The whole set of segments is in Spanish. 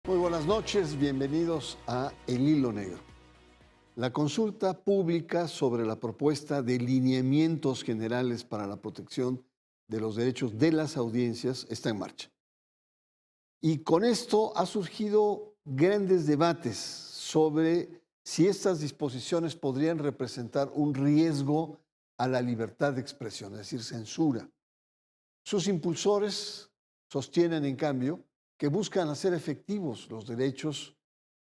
Muy buenas noches, bienvenidos a El Hilo Negro. La consulta pública sobre la propuesta de lineamientos generales para la protección de los derechos de las audiencias está en marcha. Y con esto ha surgido grandes debates sobre si estas disposiciones podrían representar un riesgo a la libertad de expresión, es decir, censura. Sus impulsores sostienen, en cambio, que buscan hacer efectivos los derechos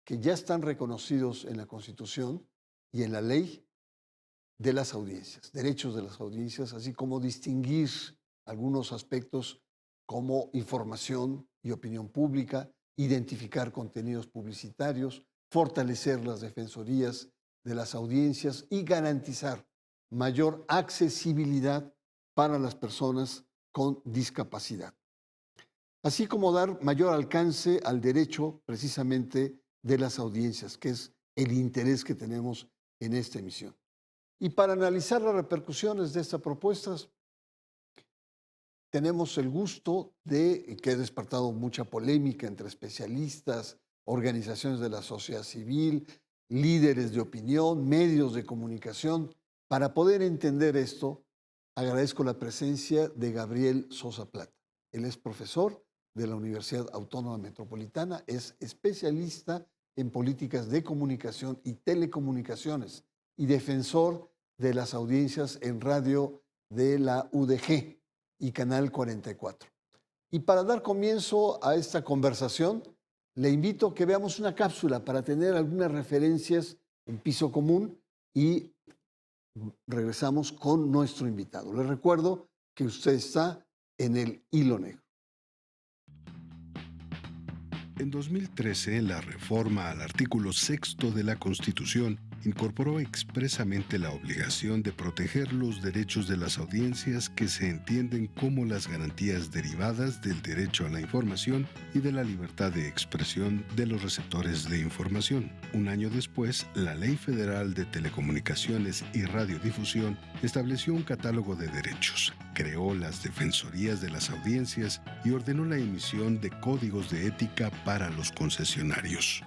que ya están reconocidos en la Constitución y en la ley de las audiencias, derechos de las audiencias, así como distinguir algunos aspectos como información y opinión pública, identificar contenidos publicitarios, fortalecer las defensorías de las audiencias y garantizar mayor accesibilidad para las personas con discapacidad, así como dar mayor alcance al derecho precisamente de las audiencias, que es el interés que tenemos en esta emisión. Y para analizar las repercusiones de estas propuestas, tenemos el gusto de que ha despertado mucha polémica entre especialistas, organizaciones de la sociedad civil, líderes de opinión, medios de comunicación. Para poder entender esto, agradezco la presencia de Gabriel Sosa Plata. Él es profesor de la Universidad Autónoma Metropolitana, es especialista en políticas de comunicación y telecomunicaciones y defensor de las audiencias en radio de la UDG y Canal 44. Y para dar comienzo a esta conversación, le invito a que veamos una cápsula para tener algunas referencias en piso común y regresamos con nuestro invitado. Les recuerdo que usted está en El Hilo Negro. En 2013, la reforma al artículo 6 de la Constitución incorporó expresamente la obligación de proteger los derechos de las audiencias que se entienden como las garantías derivadas del derecho a la información y de la libertad de expresión de los receptores de información. Un año después, la Ley Federal de Telecomunicaciones y Radiodifusión estableció un catálogo de derechos, creó las defensorías de las audiencias y ordenó la emisión de códigos de ética para los concesionarios.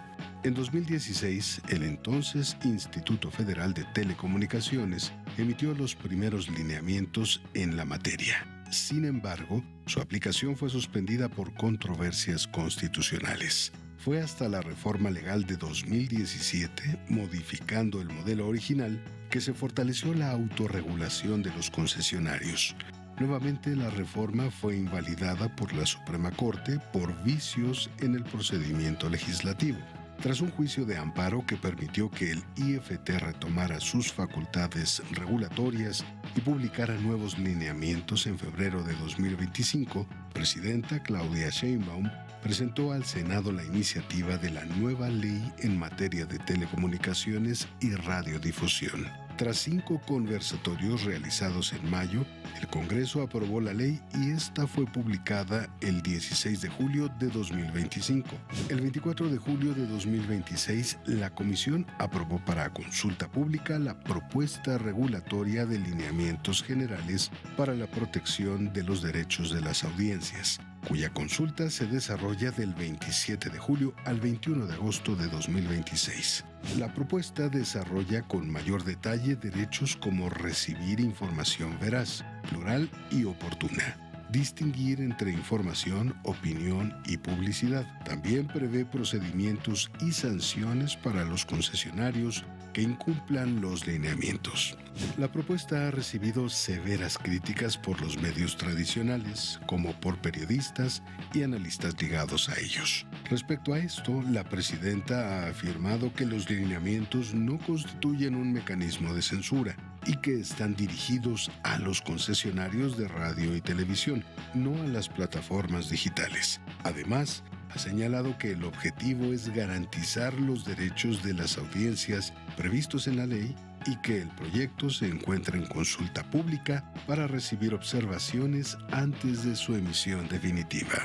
En 2016, el entonces Instituto Federal de Telecomunicaciones emitió los primeros lineamientos en la materia. Sin embargo, su aplicación fue suspendida por controversias constitucionales. Fue hasta la reforma legal de 2017, modificando el modelo original, que se fortaleció la autorregulación de los concesionarios. Nuevamente, la reforma fue invalidada por la Suprema Corte por vicios en el procedimiento legislativo. Tras un juicio de amparo que permitió que el IFT retomara sus facultades regulatorias y publicara nuevos lineamientos en febrero de 2025, presidenta Claudia Sheinbaum presentó al Senado la iniciativa de la nueva ley en materia de telecomunicaciones y radiodifusión. Tras 5 conversatorios realizados en mayo, el Congreso aprobó la ley y esta fue publicada el 16 de julio de 2025. El 24 de julio de 2026, la Comisión aprobó para consulta pública la propuesta regulatoria de lineamientos generales para la protección de los derechos de las audiencias, cuya consulta se desarrolla del 27 de julio al 21 de agosto de 2026. La propuesta desarrolla con mayor detalle derechos como recibir información veraz, plural y oportuna, distinguir entre información, opinión y publicidad. También prevé procedimientos y sanciones para los concesionarios que incumplan los lineamientos. La propuesta ha recibido severas críticas por los medios tradicionales, como por periodistas y analistas ligados a ellos. Respecto a esto, la presidenta ha afirmado que los lineamientos no constituyen un mecanismo de censura y que están dirigidos a los concesionarios de radio y televisión, no a las plataformas digitales. Además, ha señalado que el objetivo es garantizar los derechos de las audiencias previstos en la ley y que el proyecto se encuentra en consulta pública para recibir observaciones antes de su emisión definitiva.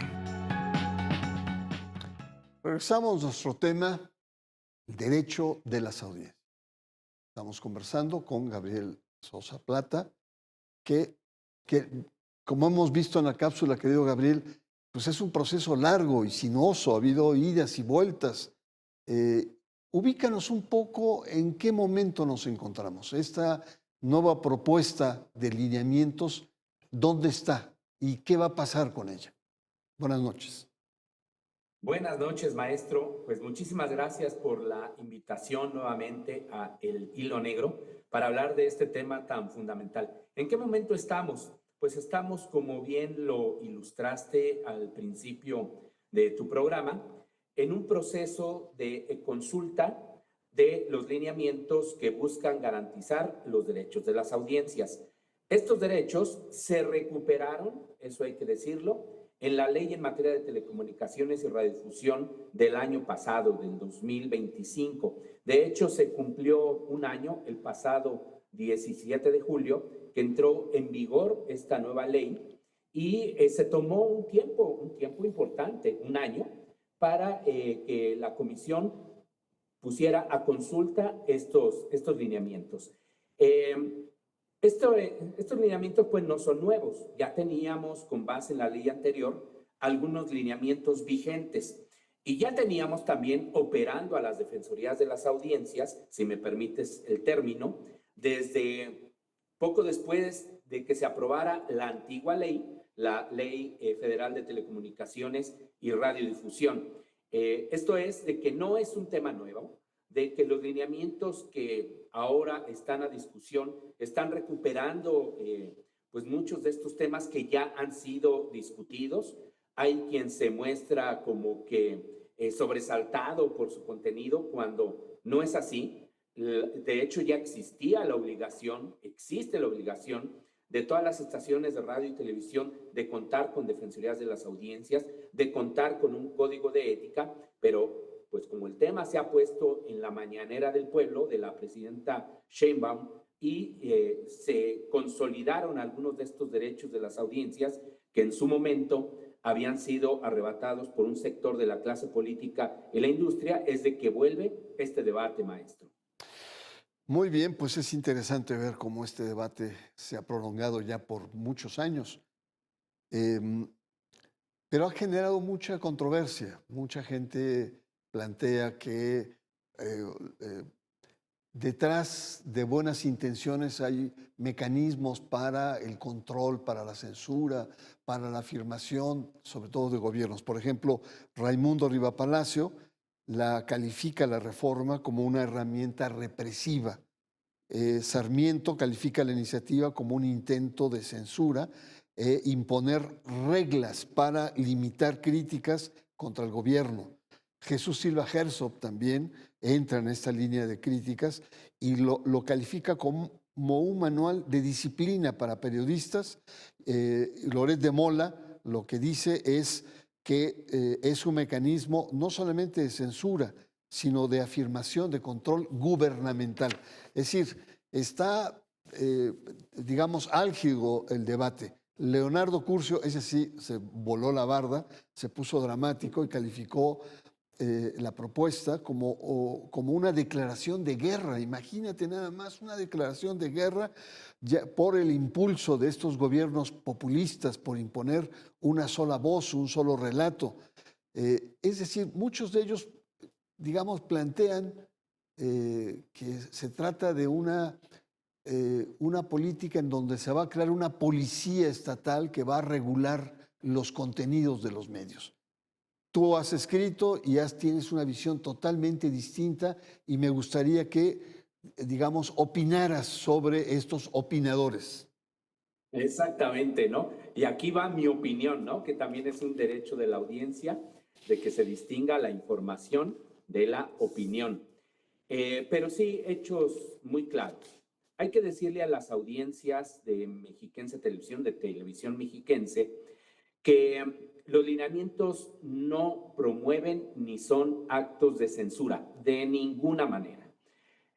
Regresamos a nuestro tema, derecho de las audiencias. Estamos conversando con Gabriel Sosa Plata, que como hemos visto en la cápsula, querido Gabriel, pues es un proceso largo y sinuoso, ha habido idas y vueltas. Eh, Ubícanos un poco en qué momento nos encontramos. Esta nueva propuesta de lineamientos, ¿dónde está y qué va a pasar con ella? Buenas noches. Buenas noches, maestro. Pues muchísimas gracias por la invitación nuevamente a El Hilo Negro para hablar de este tema tan fundamental. ¿En qué momento estamos? Pues estamos, como bien lo ilustraste al principio de tu programa, en un proceso de consulta de los lineamientos que buscan garantizar los derechos de las audiencias. Estos derechos se recuperaron, eso hay que decirlo, en la ley en materia de telecomunicaciones y radiodifusión del año pasado, del 2025. De hecho, se cumplió un año, el pasado 17 de julio, que entró en vigor esta nueva ley y se tomó un tiempo importante, un año, para que la comisión pusiera a consulta estos lineamientos. Estos lineamientos pues no son nuevos, ya teníamos con base en la ley anterior algunos lineamientos vigentes y ya teníamos también operando a las defensorías de las audiencias, si me permites el término, desde poco después de que se aprobara la antigua ley, la Ley Federal de Telecomunicaciones y Radiodifusión. Esto es de que no es un tema nuevo, de que los lineamientos que ahora están a discusión están recuperando pues muchos de estos temas que ya han sido discutidos. Hay quien se muestra como que sobresaltado por su contenido cuando no es así. De hecho, ya existía la obligación, existe la obligación de todas las estaciones de radio y televisión de contar con defensorías de las audiencias, de contar con un código de ética, pero pues como el tema se ha puesto en la mañanera del pueblo de la presidenta Sheinbaum y se consolidaron algunos de estos derechos de las audiencias que en su momento habían sido arrebatados por un sector de la clase política y la industria, es de que vuelve este debate, maestro. Muy bien, pues es interesante ver cómo este debate se ha prolongado ya por muchos años, em, pero ha generado mucha controversia. Mucha gente plantea que eh, eh, detrás de buenas intenciones hay mecanismos para el control, para la censura, para la afirmación, sobre todo de gobiernos. Por ejemplo, Raimundo Riva Palacio la califica la reforma como una herramienta represiva. Sarmiento califica la iniciativa como un intento de censura e imponer reglas para limitar críticas contra el gobierno. Jesús Silva Herzog también entra en esta línea de críticas y lo califica como un manual de disciplina para periodistas. Loret de Mola lo que dice es que es un mecanismo no solamente de censura, sino de afirmación de control gubernamental. Es decir, está, digamos, álgido el debate. Leonardo Curcio, ese sí, se voló la barda, se puso dramático y calificó la propuesta como una declaración de guerra. Imagínate nada más una declaración de guerra ya por el impulso de estos gobiernos populistas, por imponer una sola voz, un solo relato. Es decir, muchos de ellos, digamos, plantean que se trata de una política en donde se va a crear una policía estatal que va a regular los contenidos de los medios. Tú has escrito y tienes una visión totalmente distinta y me gustaría que, digamos, opinaras sobre estos opinadores. Exactamente, ¿no? Y aquí va mi opinión, ¿no? Que también es un derecho de la audiencia de que se distinga la información de la opinión. Pero sí, hechos muy claros. Hay que decirle a las audiencias de Mexiquense Televisión, de Televisión Mexiquense, que los lineamientos no promueven ni son actos de censura, de ninguna manera.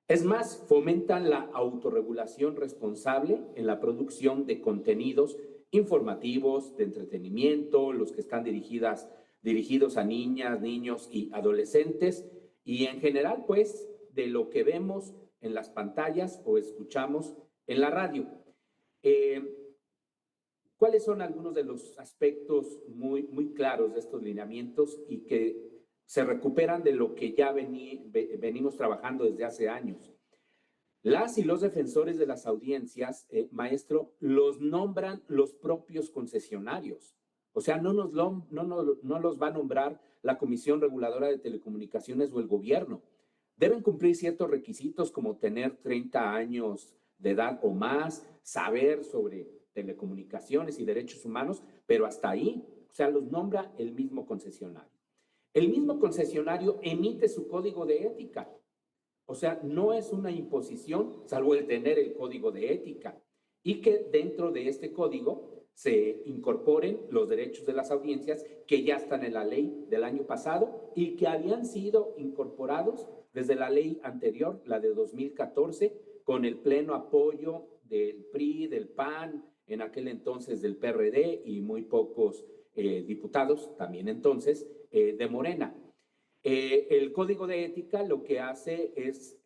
Es más, fomentan la autorregulación responsable en la producción de contenidos informativos, de entretenimiento, los que están dirigidos a niñas, niños y adolescentes, y en general, pues, de lo que vemos en las pantallas o escuchamos en la radio. Eh, ¿Cuáles son algunos de los aspectos muy claros de estos lineamientos y que se recuperan de lo que ya venimos trabajando desde hace años? Las y los defensores de las audiencias, maestro, los nombran los propios concesionarios. O sea, no los va a nombrar la Comisión Reguladora de Telecomunicaciones o el gobierno. Deben cumplir ciertos requisitos como tener 30 años de edad o más, saber sobre telecomunicaciones y derechos humanos, pero hasta ahí, o sea, los nombra el mismo concesionario. El mismo concesionario emite su código de ética. O sea, no es una imposición, salvo el tener el código de ética, y que dentro de este código se incorporen los derechos de las audiencias que ya están en la ley del año pasado y que habían sido incorporados desde la ley anterior, la de 2014, con el pleno apoyo del PRI, del PAN, en aquel entonces del PRD y muy pocos diputados, también entonces, de Morena. El código de ética lo que hace es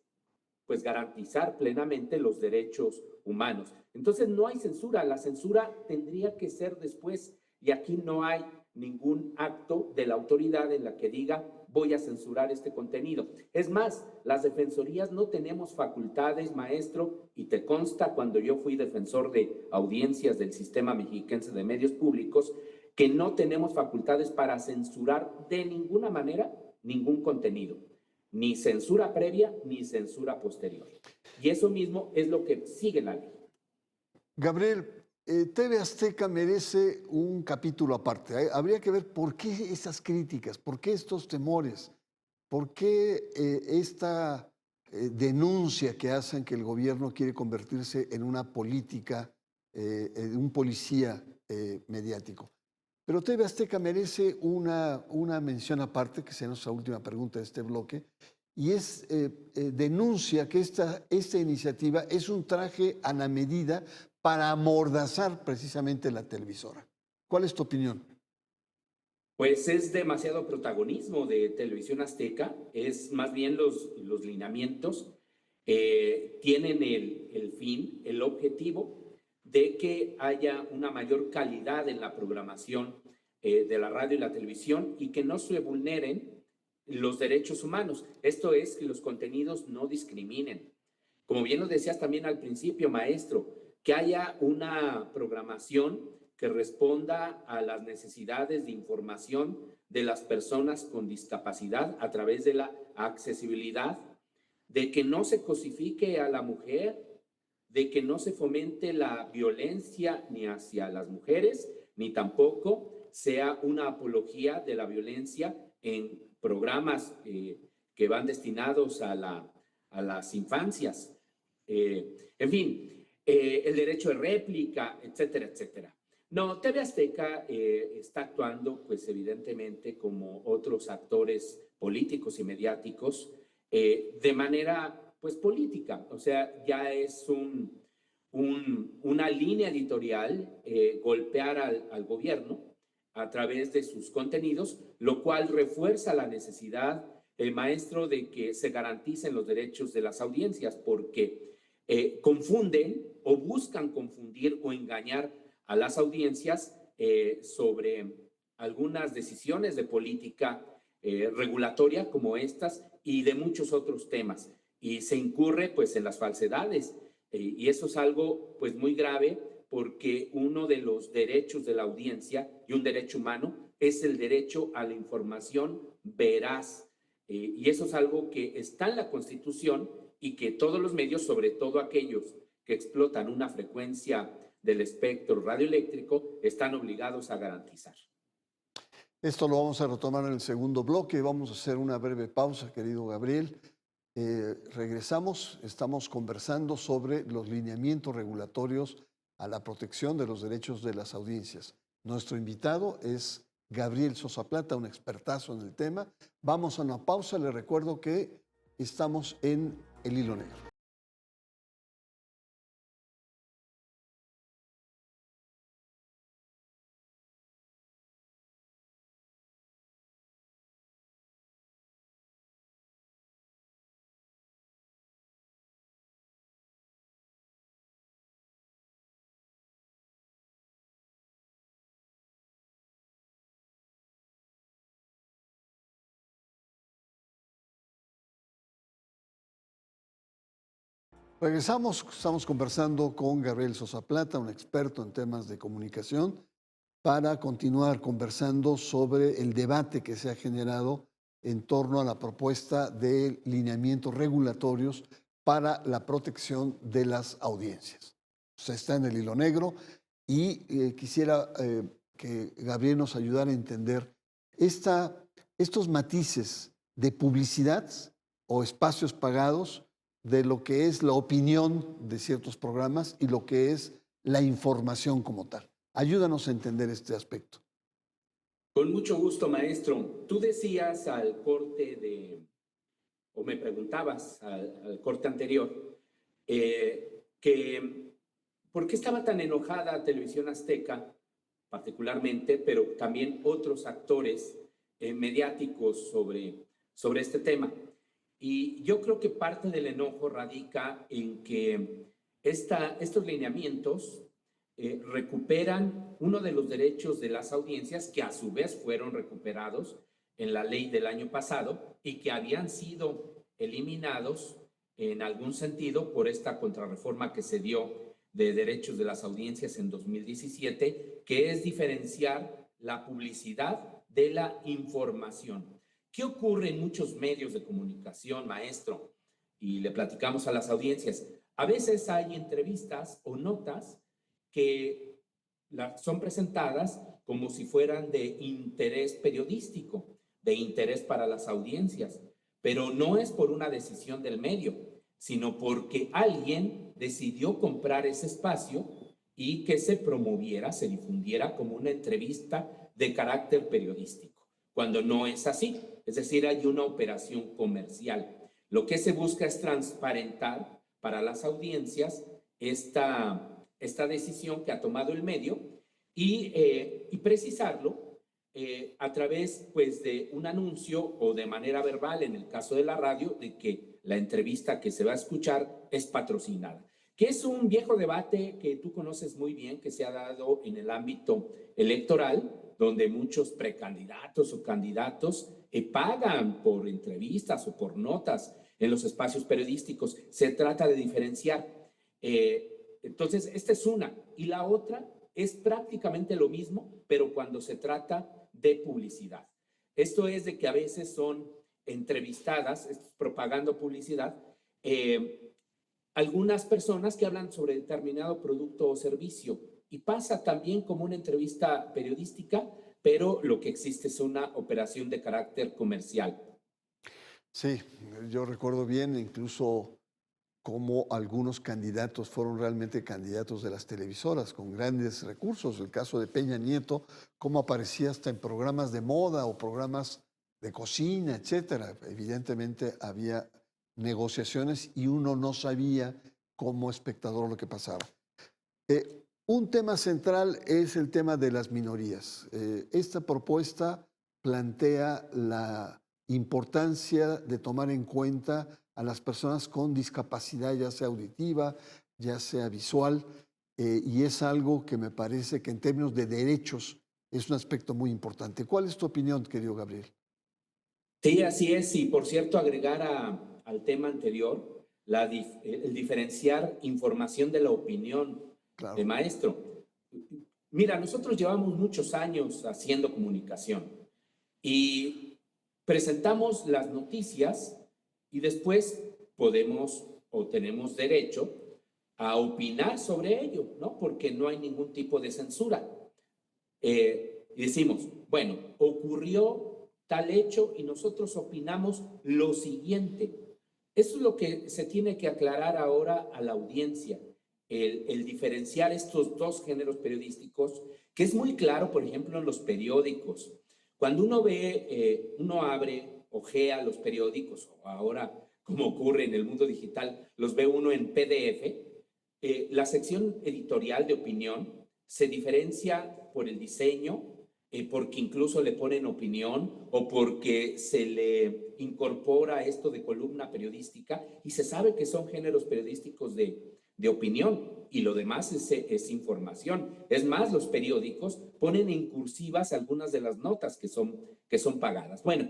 pues garantizar plenamente los derechos humanos. Entonces no hay censura, la censura tendría que ser después y aquí no hay ningún acto de la autoridad en la que diga voy a censurar este contenido. Es más, las defensorías no tenemos facultades, maestro, y te consta cuando yo fui defensor de audiencias del Sistema Mexiquense de Medios Públicos, que no tenemos facultades para censurar de ninguna manera ningún contenido, ni censura previa ni censura posterior. Y eso mismo es lo que sigue la ley. Gabriel, TV Azteca merece un capítulo aparte. Habría que ver por qué esas críticas, por qué estos temores, por qué esta denuncia que hacen que el gobierno quiere convertirse en una política, en un policía mediático. Pero TV Azteca merece una mención aparte, que sea nuestra última pregunta de este bloque, y denuncia que esta iniciativa es un traje a la medida para amordazar precisamente la televisora. ¿Cuál es tu opinión? Pues es demasiado protagonismo de Televisión Azteca, es más bien los lineamientos tienen el fin, el objetivo de que haya una mayor calidad en la programación de la radio y la televisión y que no se vulneren los derechos humanos. Esto es, que los contenidos no discriminen. Como bien lo decías también al principio, maestro, que haya una programación que responda a las necesidades de información de las personas con discapacidad a través de la accesibilidad, de que no se cosifique a la mujer, de que no se fomente la violencia ni hacia las mujeres, ni tampoco sea una apología de la violencia en programas que van destinados a las infancias. En fin, el derecho de réplica, etcétera, etcétera. No, TV Azteca está actuando, pues evidentemente, como otros actores políticos y mediáticos, de manera, pues, política. O sea, ya es una línea editorial golpear al gobierno a través de sus contenidos, lo cual refuerza la necesidad, maestro, de que se garanticen los derechos de las audiencias, porque confunden o buscan confundir o engañar a las audiencias sobre algunas decisiones de política regulatoria como estas y de muchos otros temas. Y se incurre pues en las falsedades. Y eso es algo pues muy grave porque uno de los derechos de la audiencia y un derecho humano es el derecho a la información veraz. Y eso es algo que está en la Constitución y que todos los medios, sobre todo aquellos que explotan una frecuencia del espectro radioeléctrico, están obligados a garantizar. Esto lo vamos a retomar en el segundo bloque. Vamos a hacer una breve pausa, querido Gabriel. Regresamos, estamos conversando sobre los lineamientos regulatorios a la protección de los derechos de las audiencias. Nuestro invitado es Gabriel Sosa Plata, un expertazo en el tema. Vamos a una pausa. Les recuerdo que estamos en El Hilo Negro. Regresamos, estamos conversando con Gabriel Sosa Plata, un experto en temas de comunicación, para continuar conversando sobre el debate que se ha generado en torno a la propuesta de lineamientos regulatorios para la protección de las audiencias. Se está en el hilo negro y quisiera que Gabriel nos ayudara a entender estos matices de publicidad o espacios pagados de lo que es la opinión de ciertos programas y lo que es la información como tal. Ayúdanos a entender este aspecto. Con mucho gusto, maestro. Tú decías al corte o me preguntabas al corte anterior, que por qué estaba tan enojada Televisión Azteca, particularmente, pero también otros actores mediáticos sobre este tema. Y yo creo que parte del enojo radica en que estos lineamientos recuperan uno de los derechos de las audiencias que a su vez fueron recuperados en la ley del año pasado y que habían sido eliminados en algún sentido por esta contrarreforma que se dio de derechos de las audiencias en 2017, que es diferenciar la publicidad de la información. ¿Qué ocurre en muchos medios de comunicación, maestro? Y le platicamos a las audiencias. A veces hay entrevistas o notas que son presentadas como si fueran de interés periodístico, de interés para las audiencias, pero no es por una decisión del medio, sino porque alguien decidió comprar ese espacio y que se promoviera, se difundiera como una entrevista de carácter periodístico, cuando no es así. Es decir, hay una operación comercial. Lo que se busca es transparentar para las audiencias esta decisión que ha tomado el medio y precisarlo a través pues, de un anuncio o de manera verbal, en el caso de la radio, de que la entrevista que se va a escuchar es patrocinada, que es un viejo debate que tú conoces muy bien, que se ha dado en el ámbito electoral, donde muchos precandidatos o candidatos pagan por entrevistas o por notas en los espacios periodísticos. Se trata de diferenciar. Entonces, esta es una. Y la otra es prácticamente lo mismo, pero cuando se trata de publicidad. Esto es de que a veces son entrevistadas, propagando publicidad, algunas personas que hablan sobre determinado producto o servicio y pasa también como una entrevista periodística, pero lo que existe es una operación de carácter comercial. Sí, yo recuerdo bien incluso cómo algunos candidatos fueron realmente candidatos de las televisoras con grandes recursos. El caso de Peña Nieto, cómo aparecía hasta en programas de moda o programas de cocina, etcétera. Evidentemente había negociaciones y uno no sabía como espectador lo que pasaba. Un tema central es el tema de las minorías. Esta propuesta plantea la importancia de tomar en cuenta a las personas con discapacidad, ya sea auditiva, ya sea visual, y es algo que me parece que en términos de derechos es un aspecto muy importante. ¿Cuál es tu opinión, querido Gabriel? Sí, así es. Y por cierto, agregar al tema anterior, el diferenciar información de la opinión de Claro. maestro. Mira, nosotros llevamos muchos años haciendo comunicación y presentamos las noticias y después podemos o tenemos derecho a opinar sobre ello, ¿no? Porque no hay ningún tipo de censura. Y decimos, bueno, ocurrió tal hecho y nosotros opinamos lo siguiente. Eso es lo que se tiene que aclarar ahora a la audiencia, el diferenciar estos dos géneros periodísticos, que es muy claro, por ejemplo, en los periódicos. Cuando uno ve, uno abre, ojea los periódicos, o ahora, como ocurre en el mundo digital, los ve uno en PDF, la sección editorial de opinión se diferencia por el diseño, porque incluso le ponen opinión o porque se le incorpora esto de columna periodística y se sabe que son géneros periodísticos de opinión y lo demás es información. Es más, los periódicos ponen en cursivas algunas de las notas que son pagadas. Bueno,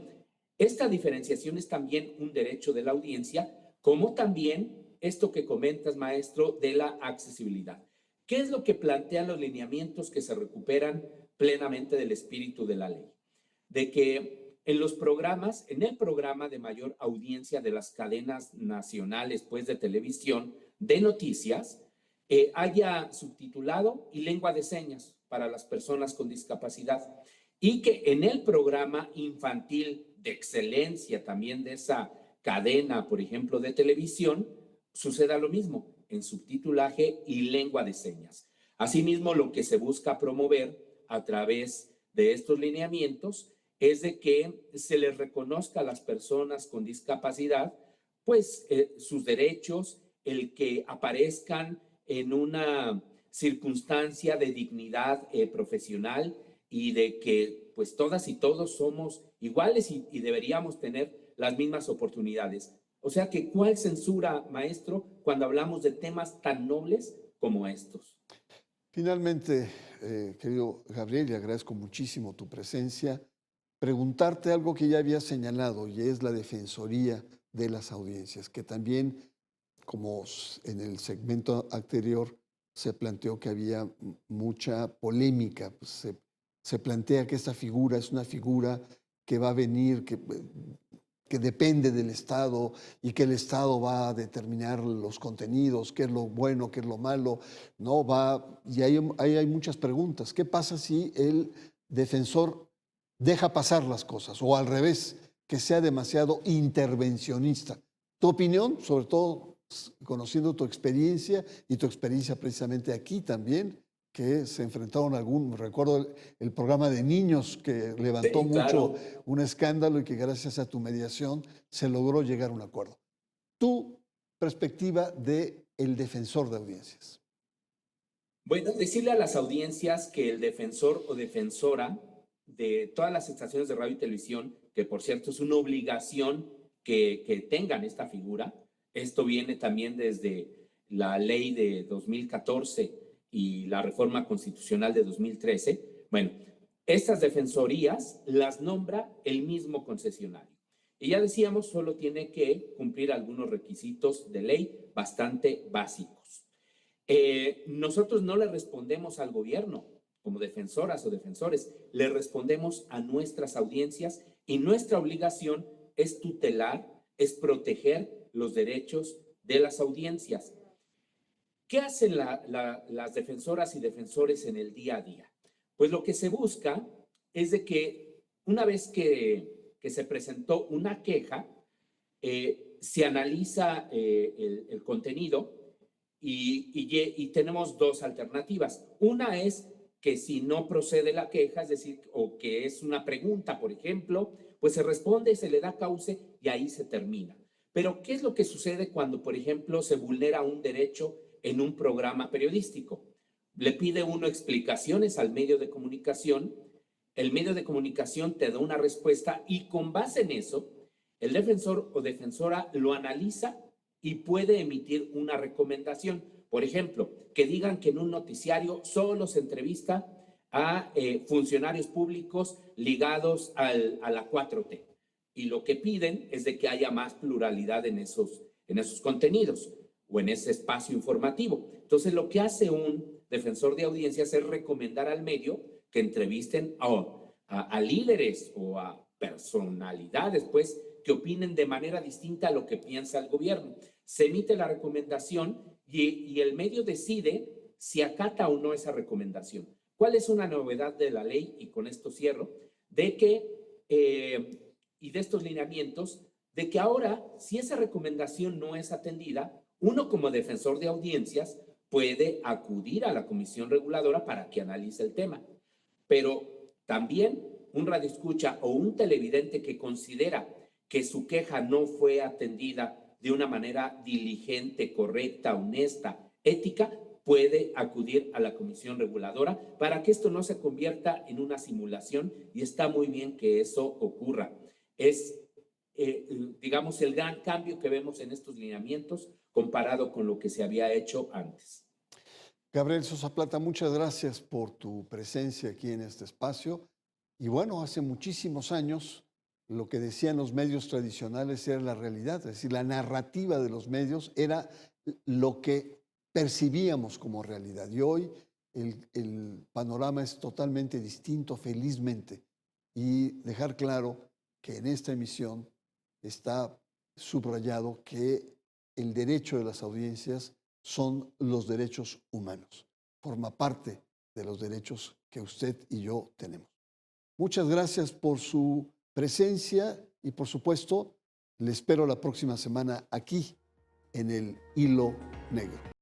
esta diferenciación es también un derecho de la audiencia, como también esto que comentas, maestro, de la accesibilidad. ¿Qué es lo que plantean los lineamientos que se recuperan plenamente del espíritu de la ley? De que en los programas, en el programa de mayor audiencia de las cadenas nacionales, pues de televisión, de noticias, haya subtitulado y lengua de señas para las personas con discapacidad, y que en el programa infantil de excelencia también de esa cadena, por ejemplo, de televisión, suceda lo mismo en subtitulaje y lengua de señas. Asimismo, lo que se busca promover a través de estos lineamientos es de que se les reconozca a las personas con discapacidad, pues, sus derechos, el que aparezcan en una circunstancia de dignidad profesional, y de que pues todas y todos somos iguales y deberíamos tener las mismas oportunidades. O sea que, ¿cuál censura, maestro, cuando hablamos de temas tan nobles como estos? Finalmente, querido Gabriel, y agradezco muchísimo tu presencia, preguntarte algo que ya había señalado, y es la Defensoría de las Audiencias, que también, como en el segmento anterior se planteó que había mucha polémica, pues se plantea que esta figura es una figura que va a venir, que depende del Estado y que el Estado va a determinar los contenidos, qué es lo bueno, qué es lo malo, ¿no? Y ahí hay muchas preguntas. ¿Qué pasa si el defensor deja pasar las cosas? O al revés, que sea demasiado intervencionista. Tu opinión, sobre todo conociendo tu experiencia y tu experiencia precisamente aquí también, que se enfrentaron recuerdo el programa de niños que levantó Sí, mucho claro. un escándalo y que gracias a tu mediación se logró llegar a un acuerdo. Tu perspectiva de el defensor de audiencias. Bueno, decirle a las audiencias que el defensor o defensora de todas las estaciones de radio y televisión, que por cierto es una obligación que tengan esta figura, esto viene también desde la ley de 2014 y la reforma constitucional de 2013. Bueno, estas defensorías las nombra el mismo concesionario. Y ya decíamos, solo tiene que cumplir algunos requisitos de ley bastante básicos. Nosotros no le respondemos al gobierno como defensoras o defensores, le respondemos a nuestras audiencias, y nuestra obligación es tutelar, es proteger los derechos de las audiencias. ¿Qué hacen las defensoras y defensores en el día a día? Pues lo que se busca es de que una vez que se presentó una queja, se analiza el contenido, y tenemos dos alternativas. Una es que si no procede la queja, es decir, o que es una pregunta, por ejemplo, pues se responde, se le da cauce y ahí se termina. Pero, ¿qué es lo que sucede cuando, por ejemplo, se vulnera un derecho en un programa periodístico? Le pide uno explicaciones al medio de comunicación, el medio de comunicación te da una respuesta y con base en eso, el defensor o defensora lo analiza y puede emitir una recomendación. Por ejemplo, que digan que en un noticiario solo se entrevista a funcionarios públicos ligados a la 4T. Y lo que piden es de que haya más pluralidad en esos contenidos o en ese espacio informativo. Entonces, lo que hace un defensor de audiencias es recomendar al medio que entrevisten a líderes o a personalidades, pues, que opinen de manera distinta a lo que piensa el gobierno. Se emite la recomendación y el medio decide si acata o no esa recomendación. ¿Cuál es una novedad de la ley? Y con esto cierro, de que, y de estos lineamientos, de que ahora, si esa recomendación no es atendida, uno como defensor de audiencias puede acudir a la comisión reguladora para que analice el tema. Pero también un radioescucha o un televidente que considera que su queja no fue atendida de una manera diligente, correcta, honesta, ética, puede acudir a la comisión reguladora para que esto no se convierta en una simulación, y está muy bien que eso ocurra. Es, digamos, el gran cambio que vemos en estos lineamientos comparado con lo que se había hecho antes. Gabriel Sosa Plata, muchas gracias por tu presencia aquí en este espacio. Y bueno, hace muchísimos años lo que decían los medios tradicionales era la realidad, es decir, la narrativa de los medios era lo que percibíamos como realidad. Y hoy el panorama es totalmente distinto, felizmente. Y dejar claro que en esta emisión está subrayado que el derecho de las audiencias son los derechos humanos. Forma parte de los derechos que usted y yo tenemos. Muchas gracias por su presencia y, por supuesto, le espero la próxima semana aquí en el Hilo Negro.